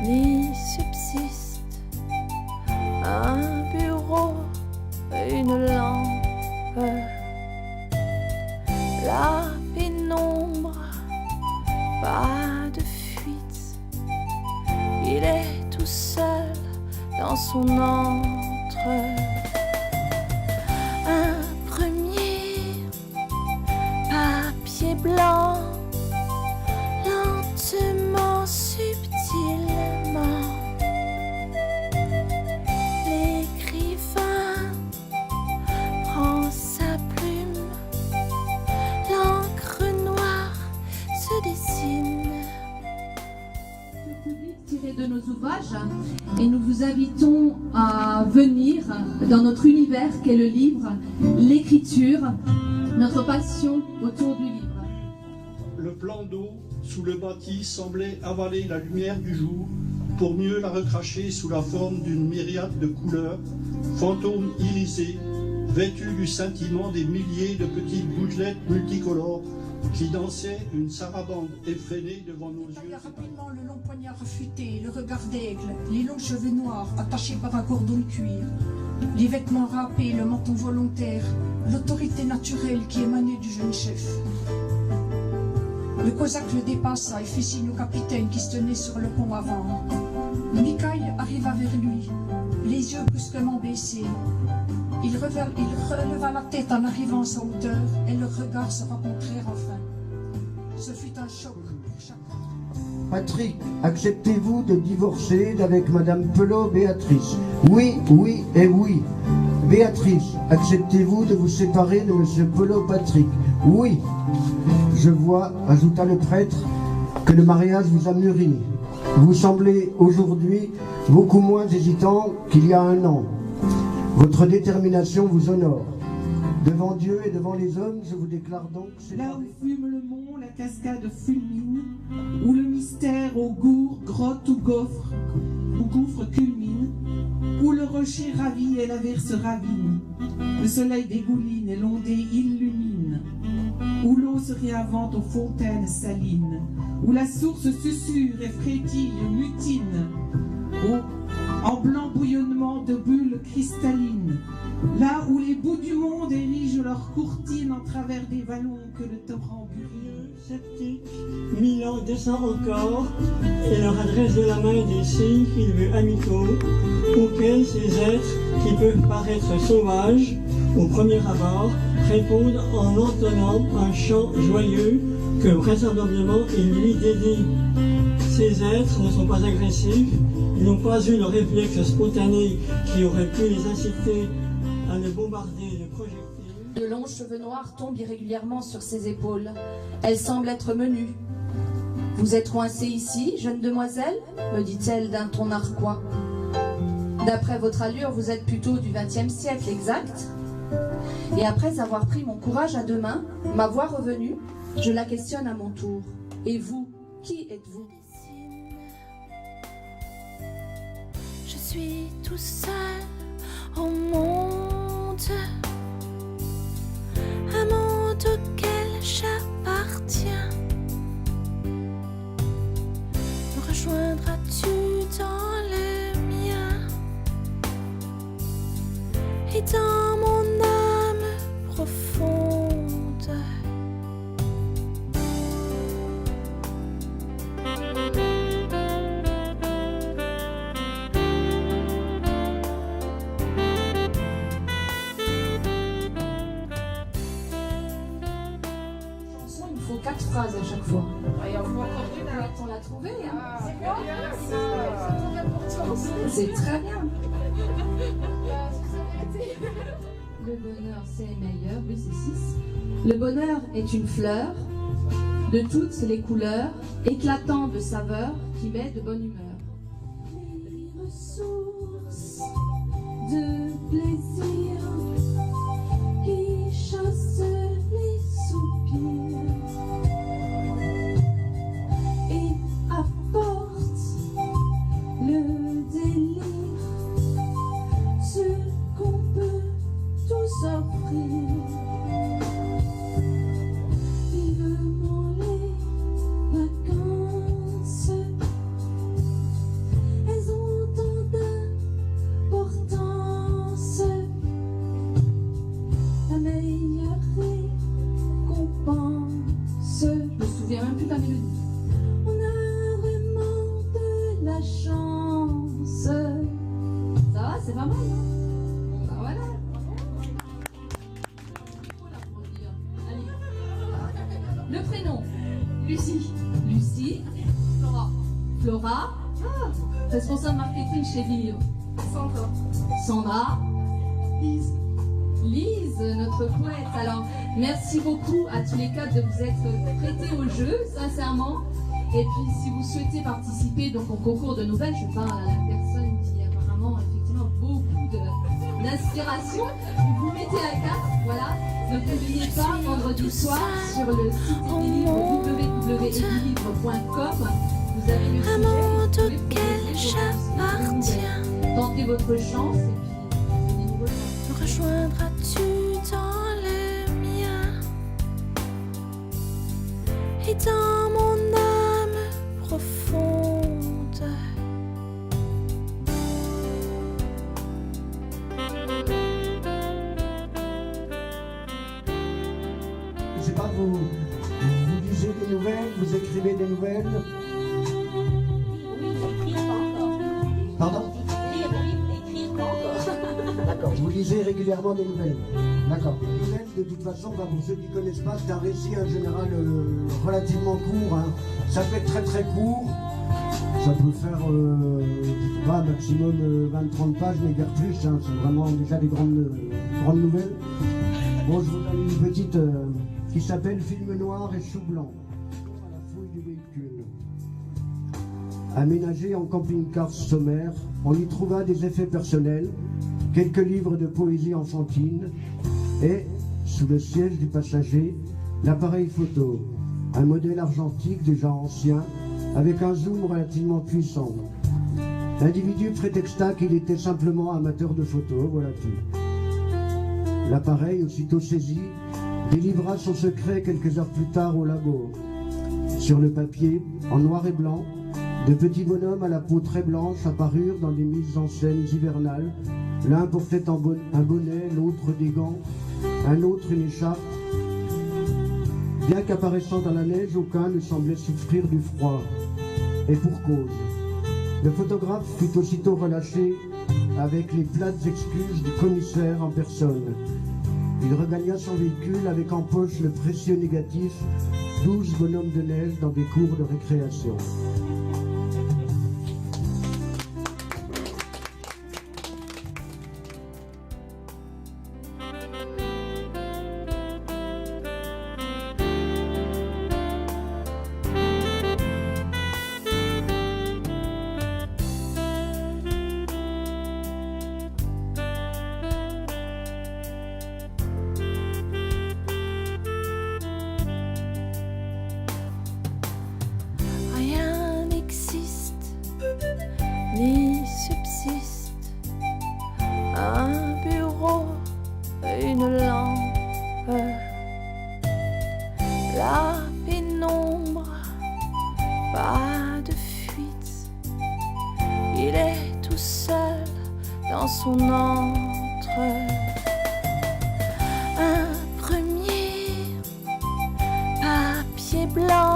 Ni subsiste un bureau, une lampe, la pénombre, pas de fuite. Il est tout seul dans son antre. Un premier papier blanc, lentement, subtilement. L'écrivain prend sa plume, l'encre noire se dessine. Tiré de nos ouvrages, et nous vous invitons à venir dans notre univers qu'est le livre, l'écriture, notre passion autour du livre. Le plan d'eau sous le bâti semblait avaler la lumière du jour pour mieux la recracher sous la forme d'une myriade de couleurs, fantômes irisés, vêtus du scintillement des milliers de petites gouttelettes multicolores qui dansaient une sarabande effrénée devant nos yeux. Rapidement le long poignard affûté, le regard d'aigle, les longs cheveux noirs attachés par un cordon de cuir, les vêtements râpés, le menton volontaire, l'autorité naturelle qui émanait du jeune chef. Le cosaque le dépassa et fit signe au capitaine qui se tenait sur le pont avant. Mikaï arriva vers lui, les yeux brusquement baissés. Il releva la tête en arrivant à sa hauteur et leurs regards se rencontrèrent enfin. Ce fut un choc pour chacun. Patrick, acceptez-vous de divorcer avec Madame Pelot Béatrice? Oui, oui et oui. Béatrice, acceptez-vous de vous séparer de Monsieur Pelot Patrick? Oui. Je vois, ajouta le prêtre, que le mariage vous a mûri. Vous semblez aujourd'hui beaucoup moins hésitant qu'il y a un an. Votre détermination vous honore. Devant Dieu et devant les hommes, je vous déclare donc... Là où fume le mont, la cascade fulmine, où le mystère au gour, grotte ou gouffre culmine, où le rocher ravit et l'averse ravine, le soleil dégouline et l'ondée illumine, où l'eau se réinvente aux fontaines salines, où la source susurre et frétille, mutine, en blanc bouillonnement de bulles cristallines, là où les bouts du monde érigent leurs courtines en travers des vallons que le torrent burine. Sceptique, 1000 ans descend encore, et leur adresse de la main des signes qu'il veut amicaux, auxquels ces êtres qui peuvent paraître sauvages, au premier abord, répondent en entonnant un chant joyeux que vraisemblablement il lui dédie. Ces êtres ne sont pas agressifs, ils n'ont pas eu le réflexe spontané qui aurait pu les inciter à les bombarder de projectiles. De longs cheveux noirs tombent irrégulièrement sur ses épaules. Elle semble être menue. « Vous êtes coincée ici, jeune demoiselle ?» me dit-elle d'un ton narquois. « D'après votre allure, vous êtes plutôt du XXe siècle, exact ?» Et après avoir pris mon courage à deux mains, ma voix revenue, je la questionne à mon tour. « Et vous, qui êtes-vous » Je suis tout seul au monde, un monde auquel j'appartiens. Me rejoindras-tu dans le mien et dans mon âme profonde? Il faut 4 phrases à chaque fois. On l'a trouvé, hein. C'est très bien. Le bonheur, c'est meilleur, oui, c'est 6. Le bonheur est une fleur de toutes les couleurs, éclatant de saveur, qui met de bonne humeur. Les sources de plaisir. c'est pas mal, non? Bon, bah voilà. Il faut l'applaudir. Allez. Le prénom, Lucie. Lucie. Flora. Flora. Ah, responsable marketing chez Vivre. Sandra. Sandra. Lise. Lise, notre poète. Alors, merci beaucoup à tous les quatre de vous être prêtés au jeu, sincèrement. Et puis, si vous souhaitez participer donc au concours de nouvelles, je parle à la personne qui apparemment, effectivement, beaucoup d'inspiration. Vous vous mettez à quatre, voilà. Ne n'oubliez pas, vendredi soir, sur le site www.edilivre.com, vous avez le Un sujet. monde Vous pouvez auquel proposer vos j'appartiens. Tentez votre chance et puis des nouveaux choses. Me rejoindras-tu dans le mien et dans mon âme profonde? Je sais pas, vous lisez des nouvelles, vous écrivez des nouvelles? Pardon? D'accord, vous lisez régulièrement des nouvelles. D'accord. Les nouvelles, de toute façon, bah, pour ceux qui ne connaissent pas, c'est un récit en général relativement court. Hein. Ça peut être très très court. Ça peut faire, pas maximum 20-30 pages, mais guère plus. Hein. C'est vraiment déjà des grandes nouvelles. Bon, je vous donne une petite qui s'appelle Film noir et chou blanc. À la fouille du véhicule. Aménagé en camping-car sommaire, on y trouva des effets personnels, quelques livres de poésie enfantine et, sous le siège du passager, l'appareil photo, un modèle argentique déjà ancien, avec un zoom relativement puissant. L'individu prétexta qu'il était simplement amateur de photos, voilà tout. L'appareil, aussitôt saisi, délivra son secret quelques heures plus tard au labo. Sur le papier, en noir et blanc, de petits bonhommes à la peau très blanche apparurent dans des mises en scène hivernales. L'un portait un bonnet, l'autre des gants, un autre une écharpe. Bien qu'apparaissant dans la neige, aucun ne semblait souffrir du froid. Et pour cause. Le photographe fut aussitôt relâché avec les plates excuses du commissaire en personne. Il regagna son véhicule avec en poche le précieux négatif, 12 bonhommes de neige dans des cours de récréation. Rien n'existe ni subsiste. Un bureau, une lampe, la pénombre, pas de fuite. Il est tout seul dans son antre. Un premier papier blanc.